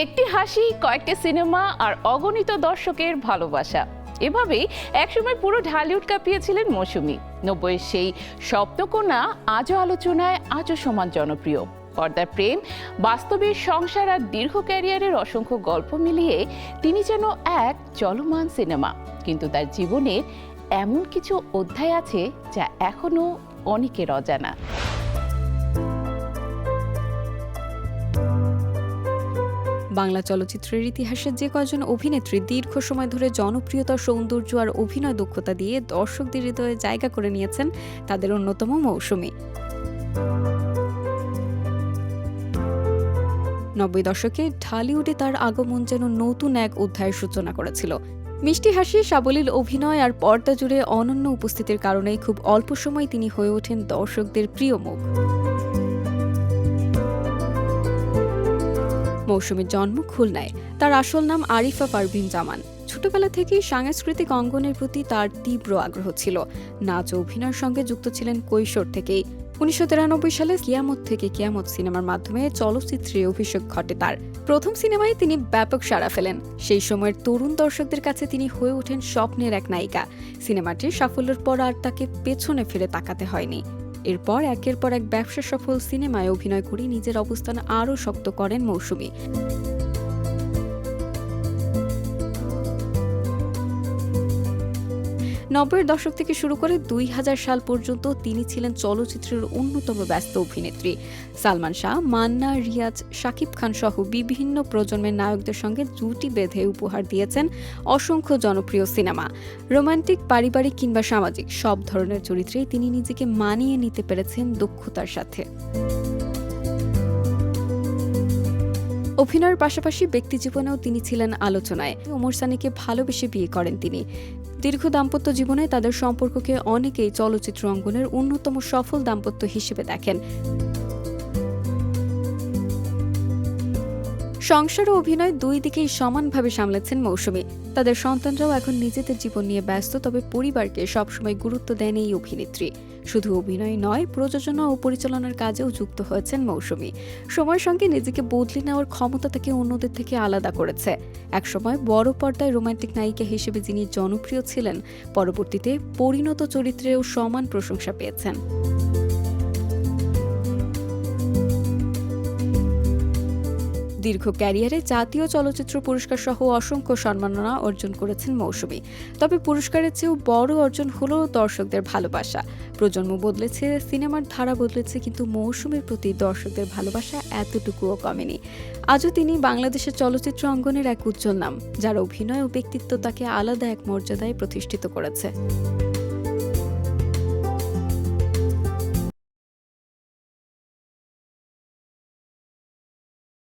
একটি হাসি, কয়েকটি সিনেমা আর অগণিত দর্শকের ভালোবাসা, এভাবেই একসময় পুরো ঢালিউড কাঁপিয়েছিলেন মৌসুমী। 90-এর সেই স্বপ্নকন্যা আজও আলোচনায়, আজও সমান জনপ্রিয়। পর্দার প্রেম, বাস্তবের সংসার আর দীর্ঘ ক্যারিয়ারের অসংখ্য গল্প মিলিয়ে তিনি যেন এক চলমান সিনেমা। কিন্তু তার জীবনের এমন কিছু অধ্যায় আছে যা এখনো অনেকের অজানা। বাংলা চলচ্চিত্রের ইতিহাসে যে কয়জন অভিনেত্রী দীর্ঘ সময় ধরে জনপ্রিয়তা, সৌন্দর্য আর অভিনয় দক্ষতা দিয়ে দর্শকদের হৃদয়ে জায়গা করে নিয়েছেন, তাদের অন্যতম মৌসুমী। 90 দশকে ঢালিউডে তার আগমন যেন নতুন এক অধ্যায়ের সূচনা করেছিল। মিষ্টি হাসি, সাবলীল অভিনয় আর পর্দা জুড়ে অনন্য উপস্থিতির কারণেই খুব অল্প সময় তিনি হয়ে ওঠেন দর্শকদের প্রিয় মুখ। মৌসুমীর জন্ম খুলনায়। তার আসল নাম আরিফা পারভিন জামান। ছোটবেলা থেকেই সাংস্কৃতিক অঙ্গনের প্রতি তার তীব্র আগ্রহ ছিল। নাচ ও অভিনয়ের সঙ্গে যুক্ত ছিলেন কৈশোর থেকেই। 1993 সালে কিয়ামত থেকে কিয়ামত সিনেমার মাধ্যমে চলচ্চিত্রে অভিষেক ঘটে তার। প্রথম সিনেমায় তিনি ব্যাপক সাড়া ফেলেন। সেই সময়ের তরুণ দর্শকদের কাছে তিনি হয়ে ওঠেন স্বপ্নের এক নায়িকা। সিনেমাটির সাফল্যের পর আর তাকে পেছনে ফিরে তাকাতে হয়নি। এরপর একের পর এক ব্যবসা সফল সিনেমায় অভিনয় করে নিজের অবস্থান আরও শক্ত করেন মৌসুমী। 90-এর দশক থেকে শুরু করে 2000 সাল পর্যন্ত তিনি ছিলেন চলচ্চিত্রের অন্যতম ব্যস্ত অভিনেত্রী। সালমান শাহ, মান্না, রিয়াজ, শাকিব খান সহ বিভিন্ন প্রজন্মের নায়কদের সঙ্গে জুটি বেঁধে উপহার দিয়েছেন অসংখ্য জনপ্রিয় সিনেমা। রোমান্টিক, পারিবারিক কিংবা সামাজিক সব ধরনের চরিত্রেই তিনি নিজেকে মানিয়ে নিতে পেরেছেন দক্ষতার সাথে। অভিনয়ের পাশাপাশি ব্যক্তিজীবনেও তিনি ছিলেন আলোচনায়। ওমর সানিকে ভালোবেসে বিয়ে করেন তিনি। দীর্ঘ দাম্পত্য জীবনে তাদের সম্পর্ককে অনেকেই চলচ্চিত্র অঙ্গনের অন্যতম সফল দাম্পত্য হিসেবে দেখেন। সংসার ও অভিনয় দুই দিকেই সমানভাবে সামলেছেন মৌসুমী। তাদের সন্তানরাও এখন নিজেদের জীবন নিয়ে ব্যস্ত, তবে পরিবারকে সবসময় গুরুত্ব দেন এই অভিনেত্রী। শুধু অভিনয় নয়, প্রযোজনা ও পরিচালনার কাজেও যুক্ত হয়েছেন মৌসুমী। সময়ের সঙ্গে নিজেকে বদলে নেওয়ার ক্ষমতা তাকে অন্যদের থেকে আলাদা করেছে। একসময় বড় পর্দায় রোমান্টিক নায়িকা হিসেবে যিনি জনপ্রিয় ছিলেন, পরবর্তীতে পরিণত চরিত্রেও সমান প্রশংসা পেয়েছেন। দীর্ঘ ক্যারিয়ারে জাতীয় চলচ্চিত্র পুরস্কার সহ অসংখ্য সম্মাননা অর্জন করেছেন মৌসুমী। তবে পুরস্কারের চেয়েও বড় অর্জন হলো দর্শকদের ভালোবাসা। প্রজন্ম বদলেছে, সিনেমার ধারা বদলেছে, কিন্তু মৌসুমীর প্রতি দর্শকদের ভালোবাসা এতটুকুও কমেনি। আজও তিনি বাংলাদেশের চলচ্চিত্র অঙ্গনের এক উজ্জ্বল নাম, যার অভিনয় ও ব্যক্তিত্ব তাকে আলাদা এক মর্যাদায় প্রতিষ্ঠিত করেছে।